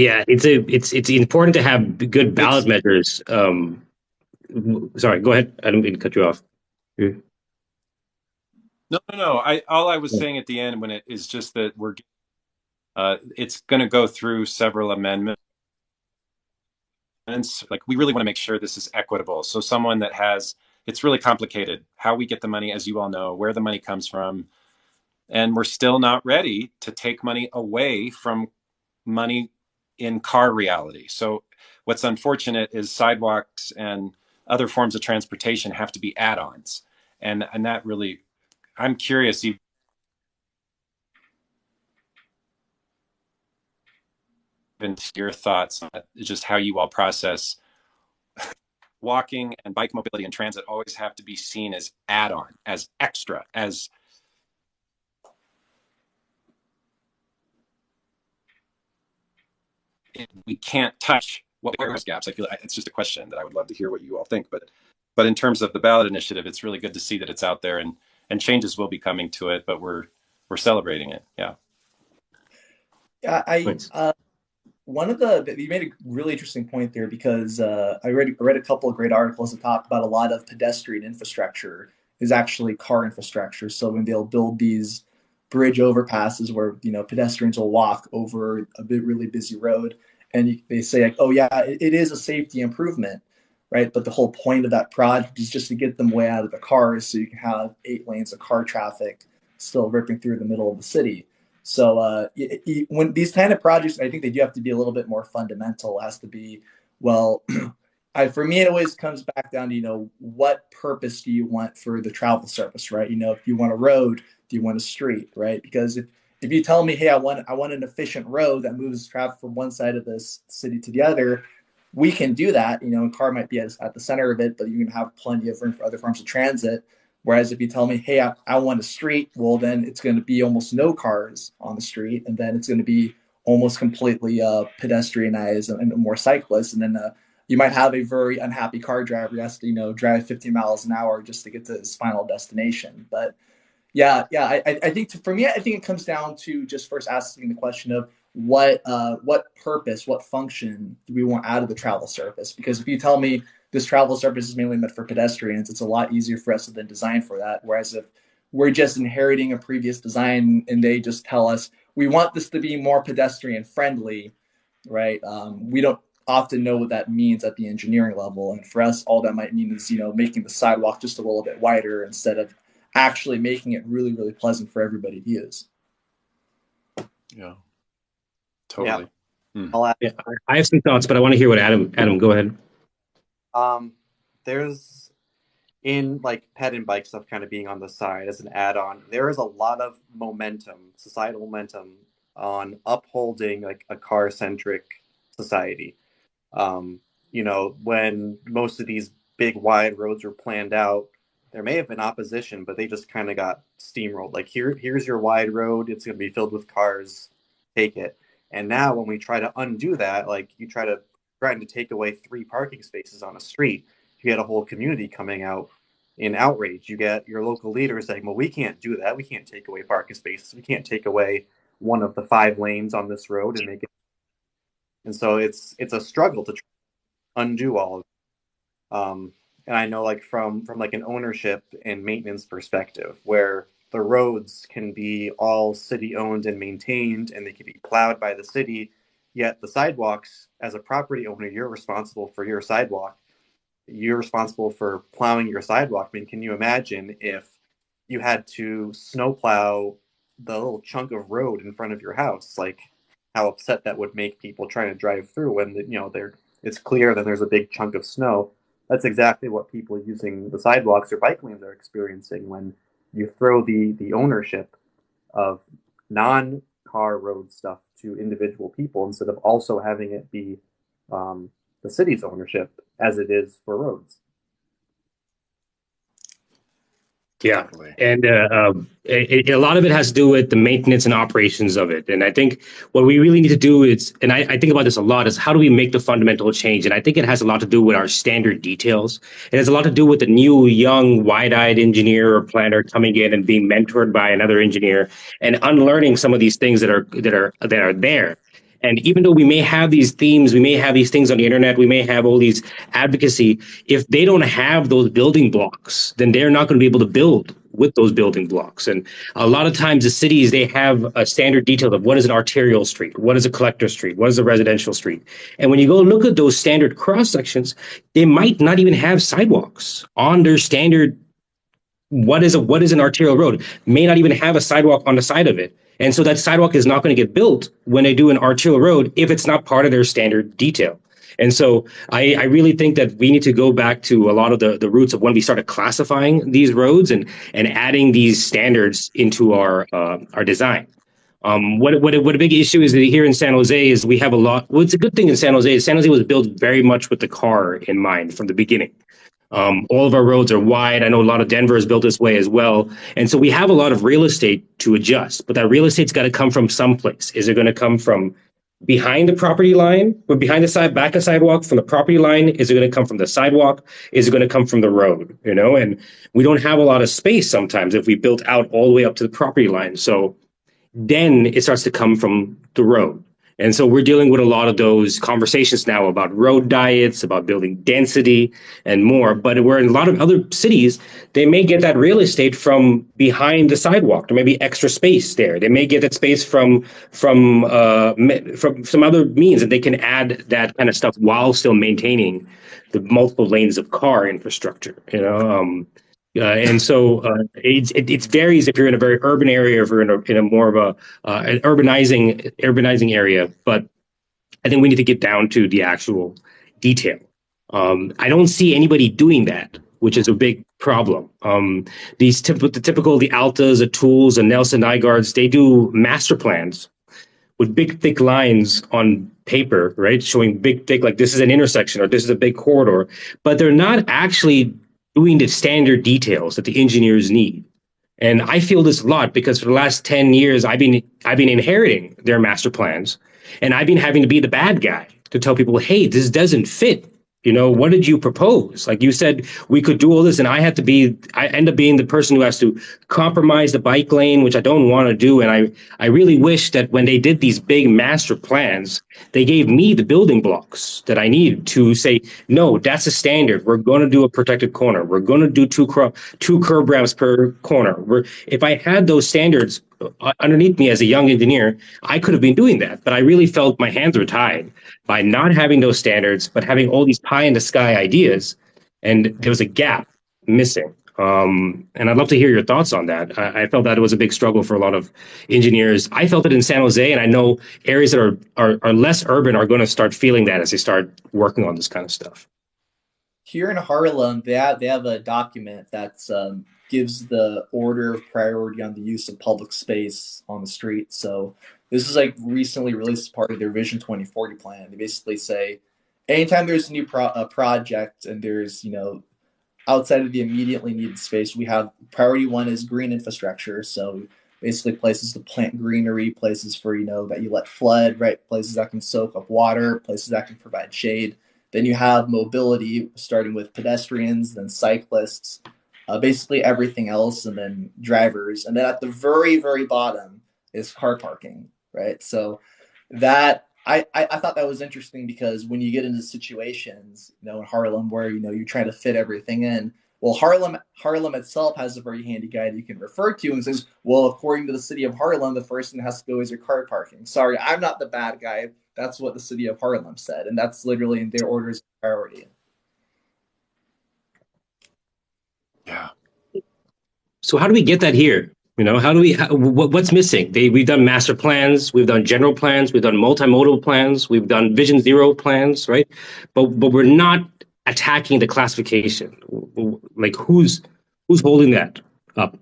Yeah, it's important to have good ballot Which measures. Sorry, go ahead. I didn't mean to cut you off. Mm. no. I all I was saying at the end when it is just that it's going to go through several amendments. Like we really want to make sure this is equitable. So someone that has it's really complicated how we get the money, as you all know, where the money comes from, and we're still not ready to take money away from money in car reality. So what's unfortunate is sidewalks and other forms of transportation have to be add-ons. And that really I'm curious even to your thoughts on just how you all process walking and bike mobility and transit always have to be seen as add-on, as extra, as we can't touch what awareness gaps. I feel it's just a question that I would love to hear what you all think. But in terms of the ballot initiative, it's really good to see that it's out there and changes will be coming to it. But we're celebrating it. Yeah. Yeah, Thanks. one of the you made a really interesting point there because I read a couple of great articles that talk about a lot of pedestrian infrastructure is actually car infrastructure. So when they'll build these bridge overpasses where pedestrians will walk over a bit really busy road, and they say like, oh yeah, it is a safety improvement, right? But the whole point of that project is just to get them way out of the cars so you can have 8 lanes of car traffic still ripping through the middle of the city. So when these kind of projects, I think they do have to be a little bit more fundamental. It has to be, well, for me, it always comes back down to, what purpose do you want for the travel service, right? If you want a road, do you want a street, right? Because if you tell me, hey, I want an efficient road that moves traffic from one side of this city to the other, we can do that. A car might be at the center of it, but you can have plenty of room for other forms of transit. Whereas if you tell me, hey, I want a street, well, then it's going to be almost no cars on the street. And then it's going to be almost completely pedestrianized and more cyclists. And then you might have a very unhappy car driver who has to, drive 50 miles an hour just to get to his final destination. But yeah. I think for me, I think it comes down to just first asking the question of what purpose, what function do we want out of the travel service? Because if you tell me this travel service is mainly meant for pedestrians, it's a lot easier for us to then design for that. Whereas if we're just inheriting a previous design and they just tell us we want this to be more pedestrian friendly, right? We don't often know what that means at the engineering level. And for us, all that might mean is, making the sidewalk just a little bit wider instead of actually making it really, really pleasant for everybody to use. Yeah. Yeah, Totally. Mm. I'll add. Yeah, I have some thoughts, but I want to hear what Adam, go ahead. There's in like pet and bike stuff kind of being on the side as an add-on. There is a lot of momentum, societal momentum, on upholding like a car-centric society. When most of these big wide roads were planned out, there may have been opposition, but they just kind of got steamrolled. Like here's your wide road. It's going to be filled with cars. Take it. And now when we try to undo that, like you trying to take away 3 parking spaces on a street, you get a whole community coming out in outrage. You get your local leaders saying, well, we can't do that. We can't take away parking spaces. We can't take away one of the 5 lanes on this road and make it. And so it's a struggle to undo all of it. And I know like from like an ownership and maintenance perspective, where the roads can be all city owned and maintained and they can be plowed by the city, yet the sidewalks, as a property owner, you're responsible for your sidewalk. You're responsible for plowing your sidewalk. I mean, can you imagine if you had to snowplow the little chunk of road in front of your house? Like how upset that would make people trying to drive through when it's clear that there's a big chunk of snow. That's exactly what people using the sidewalks or bike lanes are experiencing when you throw the ownership of non-car road stuff to individual people instead of also having it be the city's ownership as it is for roads. Yeah, Totally. and a lot of it has to do with the maintenance and operations of it. And I think what we really need to do is, and I think about this a lot, is how do we make the fundamental change? And I think it has a lot to do with our standard details. It has a lot to do with the new, young, wide-eyed engineer or planner coming in and being mentored by another engineer and unlearning some of these things that are there. And even though we may have these themes, we may have these things on the internet, we may have all these advocacy, if they don't have those building blocks, then they're not going to be able to build with those building blocks. And a lot of times the cities, they have a standard detail of what is an arterial street, what is a collector street, what is a residential street. And when you go look at those standard cross sections, they might not even have sidewalks on their standard. What is an arterial road may not even have a sidewalk on the side of it. And so that sidewalk is not going to get built when they do an arterial road if it's not part of their standard detail. And so I really think that we need to go back to a lot of the roots of when we started classifying these roads and adding these standards into our design. What a big issue is that here in San Jose is we have a lot. Well, it's a good thing in San Jose. San Jose was built very much with the car in mind from the beginning. All of our roads are wide. I know a lot of Denver is built this way as well. And so we have a lot of real estate to adjust, but that real estate's got to come from someplace. Is it going to come from behind the property line, or behind the side, back of sidewalk, from the property line? Is it going to come from the sidewalk? Is it going to come from the road? And we don't have a lot of space sometimes if we built out all the way up to the property line. So then it starts to come from the road. And so we're dealing with a lot of those conversations now about road diets, about building density and more. But where in a lot of other cities, they may get that real estate from behind the sidewalk. There may be extra space there. They may get that space from some other means, and they can add that kind of stuff while still maintaining the multiple lanes of car infrastructure. And so it varies if you're in a very urban area or if you're in a more of an urbanizing area. But I think we need to get down to the actual detail. I don't see anybody doing that, which is a big problem. The Altas, the Tools, and Nelson Nygaards, they do master plans with big, thick lines on paper, right? Showing big, thick, like this is an intersection or this is a big corridor, but they're not actually doing the standard details that the engineers need. And I feel this a lot because for the last 10 years, I've been inheriting their master plans, and I've been having to be the bad guy to tell people, hey, this doesn't fit. What did you propose? Like you said, we could do all this, and I end up being the person who has to compromise the bike lane, which I don't want to do. And I really wish that when they did these big master plans, they gave me the building blocks that I need to say, no, that's a standard. We're going to do a protected corner. We're going to do two curb ramps per corner. If I had those standards underneath me as a young engineer, I could have been doing that. But I really felt my hands were tied by not having those standards, but having all these pie in the sky ideas. And there was a gap missing. And I'd love to hear your thoughts on that. I felt that it was a big struggle for a lot of engineers. I felt it in San Jose, and I know areas that are less urban are going to start feeling that as they start working on this kind of stuff. Here in Harlem, they have a document that gives the order of priority on the use of public space on the street. So this is like recently released as part of their Vision 2040 plan. They basically say anytime there's a new project and there's, outside of the immediately needed space, we have priority one is green infrastructure. So basically places to plant greenery, places for, that you let flood, right? Places that can soak up water, places that can provide shade. Then you have mobility, starting with pedestrians, then cyclists, basically everything else, and then drivers. And then at the very, very bottom is car parking, right? So that I thought that was interesting because when you get into situations, in Harlem where, you're trying to fit everything in, well, Harlem itself has a very handy guide you can refer to and says, well, according to the city of Harlem, the first thing that has to go is your car parking. Sorry, I'm not the bad guy. That's what the city of Harlem said. And that's literally in their orders of priority. Yeah. So how do we get that here? What's missing? We've done master plans, we've done general plans, we've done multimodal plans, we've done Vision Zero plans, right? But we're not attacking the classification. Like who's holding that up?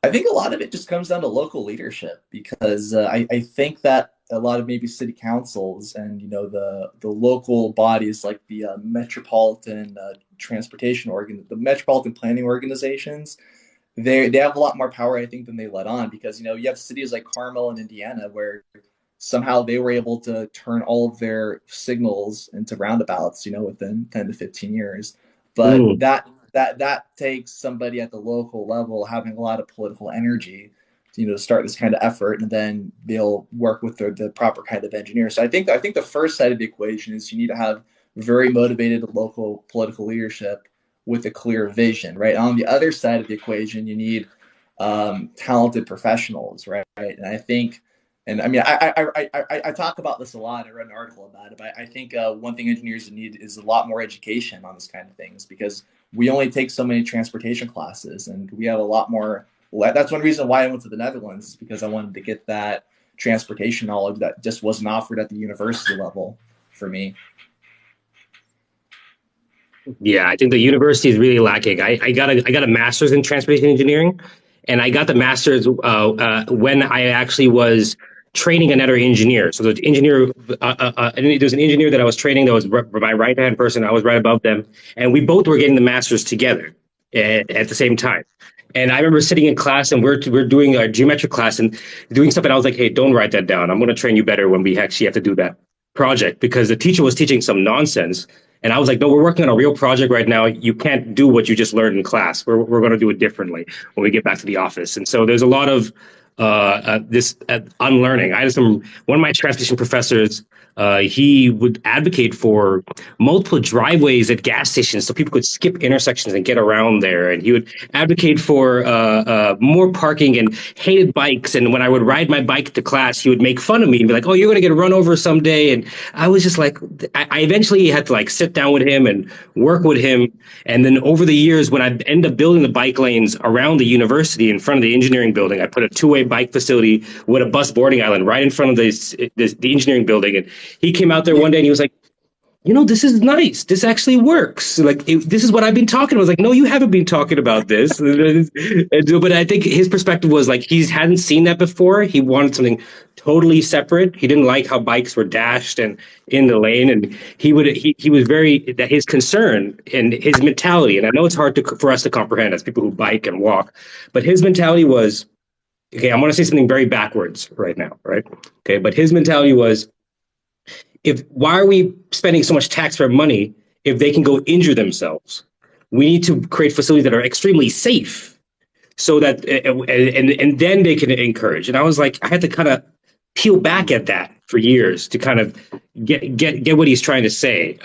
I think a lot of it just comes down to local leadership because I think that a lot of maybe city councils and the local bodies like the metropolitan the metropolitan planning organizations, they have a lot more power, I think, than they let on because you have cities like Carmel and Indiana where somehow they were able to turn all of their signals into roundabouts, within 10 to 15 years. But that takes somebody at the local level having a lot of political energy to start this kind of effort, and then they'll work with the proper kind of engineer. So I think the first side of the equation is you need to have very motivated local political leadership with a clear vision, right? On the other side of the equation, you need talented professionals, right? And I think, and I mean, I talk about this a lot. I read an article about it, but I think one thing engineers need is a lot more education on this kind of things, because we only take so many transportation classes, and we have a lot more. That's one reason why I went to the Netherlands, is because I wanted to get that transportation knowledge that just wasn't offered at the university level for me. Yeah, I think the university is really lacking. I got a master's in transportation engineering, and I got the master's when I actually was training another engineer. So the engineer, there's an engineer that I was training that was my right hand person. I was right above them, and we both were getting the masters together at the same time. And I remember sitting in class, and we're doing a geometric class and doing stuff, and I was like, "Hey, don't write that down. I'm going to train you better when we actually have to do that project," because the teacher was teaching some nonsense. And I was like, no, we're working on a real project right now. You can't do what you just learned in class. We're going to do it differently when we get back to the office. And so there's a lot of this unlearning. I had one of my transportation professors. He would advocate for multiple driveways at gas stations so people could skip intersections and get around there. And he would advocate for more parking, and hated bikes. And when I would ride my bike to class, he would make fun of me and be like, "Oh, you're going to get run over someday." And I was just like, I eventually had to like sit down with him and work with him. And then over the years, when I ended up building the bike lanes around the university in front of the engineering building, I put a two-way bike facility with a bus boarding island right in front of the engineering building. And he came out there one day and he was like, this is nice. This actually works. Like, this is what I've been talking about. I was like, no, you haven't been talking about this. But I think his perspective was like, he hadn't seen that before. He wanted something totally separate. He didn't like how bikes were dashed and in the lane. And he was that his concern and his mentality, and I know it's hard for us to comprehend as people who bike and walk, but his mentality was, okay, I'm going to say something very backwards right now, right? Okay, but his mentality was, why are we spending so much taxpayer money if they can go injure themselves? We need to create facilities that are extremely safe, so that and then they can encourage. And I was like, I had to kind of peel back at that for years to kind of get what he's trying to say.